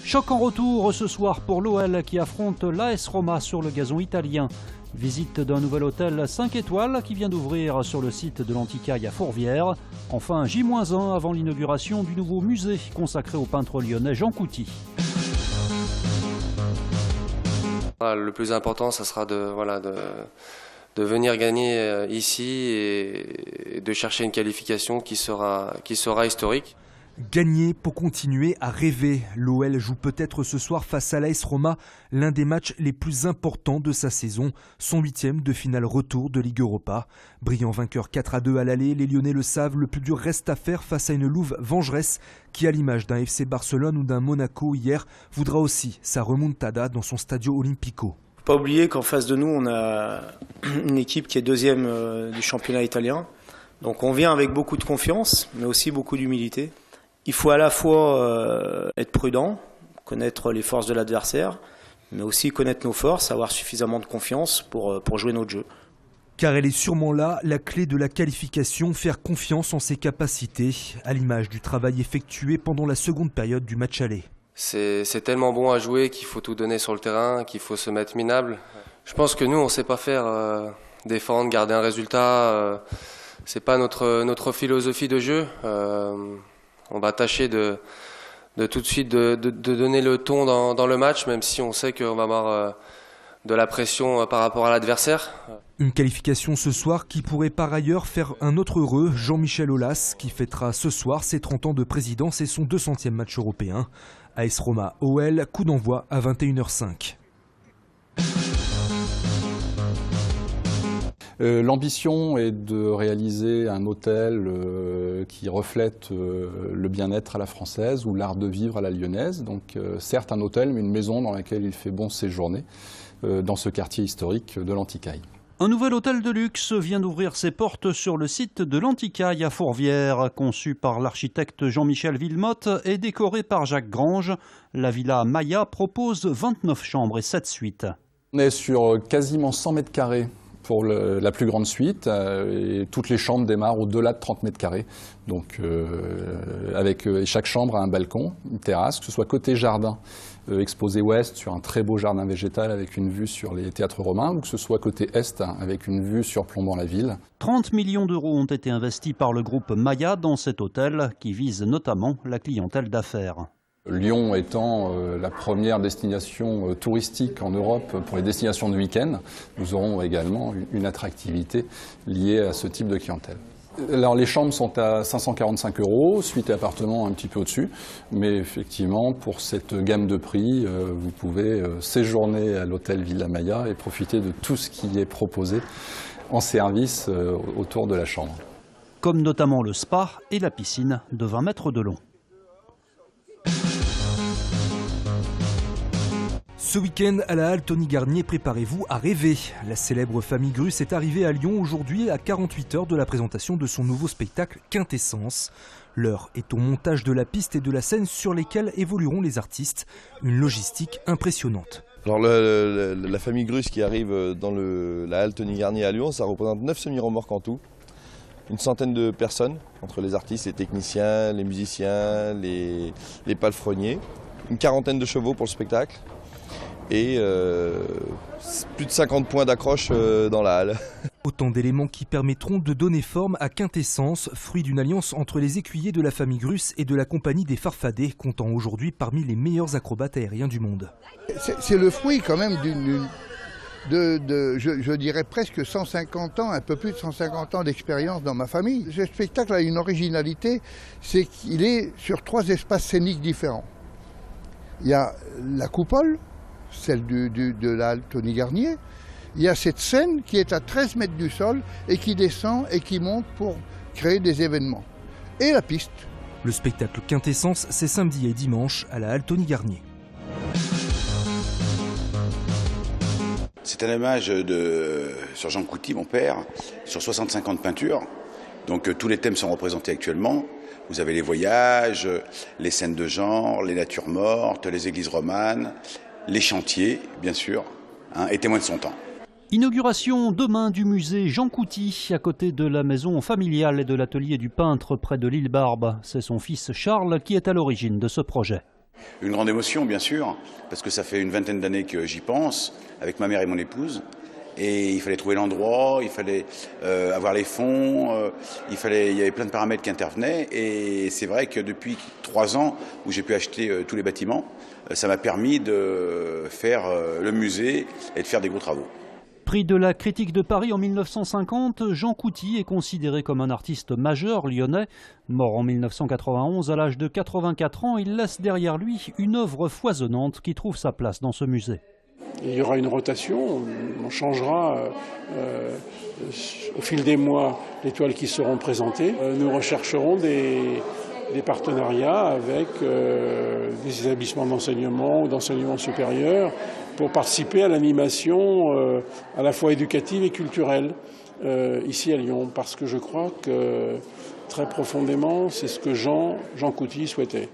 Choc en retour ce soir pour l'OL qui affronte l'AS Roma sur le gazon italien. Visite d'un nouvel hôtel 5 étoiles qui vient d'ouvrir sur le site de l'Anticaille à Fourvière. Enfin, J-1 avant l'inauguration du nouveau musée consacré au peintre lyonnais Jean Couty. Le plus important, ça sera de venir gagner ici et de chercher une qualification qui sera historique. Gagner pour continuer à rêver. L'OL joue peut-être ce soir face à l'AS Roma, l'un des matchs les plus importants de sa saison, son 8e de finale retour de Ligue Europa. Brillant vainqueur 4-2 à l'aller, les Lyonnais le savent, le plus dur reste à faire face à une louve vengeresse qui, à l'image d'un FC Barcelone ou d'un Monaco hier, voudra aussi sa remontada dans son Stadio Olimpico. Faut pas oublier qu'en face de nous, on a une équipe qui est deuxième du championnat italien. Donc on vient avec beaucoup de confiance, mais aussi beaucoup d'humilité. Il faut à la fois être prudent, connaître les forces de l'adversaire, mais aussi connaître nos forces, avoir suffisamment de confiance pour jouer notre jeu. Car elle est sûrement là, la clé de la qualification, faire confiance en ses capacités, à l'image du travail effectué pendant la seconde période du match aller. C'est tellement bon à jouer qu'il faut tout donner sur le terrain, qu'il faut se mettre minable. Je pense que nous, on ne sait pas faire défendre, garder un résultat. C'est pas notre philosophie de jeu. On va tâcher de tout de suite de donner le ton dans le match, même si on sait qu'on va avoir de la pression par rapport à l'adversaire. Une qualification ce soir qui pourrait par ailleurs faire un autre heureux, Jean-Michel Aulas, qui fêtera ce soir ses 30 ans de présidence et son 200e match européen. AS Roma OL, coup d'envoi à 21h05. L'ambition est de réaliser un hôtel qui reflète le bien-être à la française ou l'art de vivre à la lyonnaise. Donc certes un hôtel, mais une maison dans laquelle il fait bon séjourner dans ce quartier historique de l'Anticaille. Un nouvel hôtel de luxe vient d'ouvrir ses portes sur le site de l'Anticaille à Fourvière. Conçu par l'architecte Jean-Michel Villemotte et décoré par Jacques Grange, la Villa Maya propose 29 chambres et 7 suites. On est sur quasiment 100 mètres carrés pour la plus grande suite, et toutes les chambres démarrent au-delà de 30 mètres carrés. Donc avec chaque chambre a un balcon, une terrasse, que ce soit côté jardin, exposé ouest sur un très beau jardin végétal avec une vue sur les théâtres romains, ou que ce soit côté est avec une vue surplombant la ville. 30 millions d'euros ont été investis par le groupe Maya dans cet hôtel qui vise notamment la clientèle d'affaires. Lyon étant la première destination touristique en Europe pour les destinations de week-end, nous aurons également une attractivité liée à ce type de clientèle. Alors les chambres sont à 545 €, suite et appartement un petit peu au-dessus, mais effectivement pour cette gamme de prix, vous pouvez séjourner à l'hôtel Villa Maya et profiter de tout ce qui est proposé en service autour de la chambre. Comme notamment le spa et la piscine de 20 mètres de long. Ce week-end, à la halle Tony Garnier, préparez-vous à rêver. La célèbre famille Grus est arrivée à Lyon aujourd'hui à 48 heures de la présentation de son nouveau spectacle Quintessence. L'heure est au montage de la piste et de la scène sur lesquelles évolueront les artistes. Une logistique impressionnante. Alors la famille Grus qui arrive dans la halle Tony Garnier à Lyon, ça représente 9 semi-remorques en tout. Une centaine de personnes, entre les artistes, les techniciens, les musiciens, les palefreniers. Une quarantaine de chevaux pour le spectacle. Et plus de 50 points d'accroche dans la halle. Autant d'éléments qui permettront de donner forme à Quintessence, fruit d'une alliance entre les écuyers de la famille Grus et de la compagnie des Farfadets, comptant aujourd'hui parmi les meilleurs acrobates aériens du monde. C'est le fruit quand même je dirais presque 150 ans, un peu plus de 150 ans d'expérience dans ma famille. Ce spectacle a une originalité, c'est qu'il est sur 3 espaces scéniques différents. Il y a la coupole, celle de la halle Tony Garnier. Il y a cette scène qui est à 13 mètres du sol et qui descend et qui monte pour créer des événements. Et la piste. Le spectacle Quintessence, c'est samedi et dimanche à la halle Tony Garnier. C'est un hommage sur Jean Couty, mon père, sur 65 ans de peinture. Donc tous les thèmes sont représentés actuellement. Vous avez les voyages, les scènes de genre, les natures mortes, les églises romanes, les chantiers, bien sûr, et témoins de son temps. Inauguration demain du musée Jean Couty, à côté de la maison familiale et de l'atelier du peintre près de l'île Barbe. C'est son fils Charles qui est à l'origine de ce projet. Une grande émotion, bien sûr, parce que ça fait une vingtaine d'années que j'y pense, avec ma mère et mon épouse. Et il fallait trouver l'endroit, il fallait avoir les fonds, il y avait plein de paramètres qui intervenaient. Et c'est vrai que depuis 3 ans, où j'ai pu acheter tous les bâtiments, ça m'a permis de faire le musée et de faire des gros travaux. Prix de la critique de Paris en 1950, Jean Couty est considéré comme un artiste majeur lyonnais. Mort en 1991 à l'âge de 84 ans, il laisse derrière lui une œuvre foisonnante qui trouve sa place dans ce musée. Il y aura une rotation, on changera au fil des mois les toiles qui seront présentées. Nous rechercherons des partenariats avec des établissements d'enseignement ou d'enseignement supérieur pour participer à l'animation à la fois éducative et culturelle ici à Lyon, parce que je crois que très profondément c'est ce que Jean Couty souhaitait.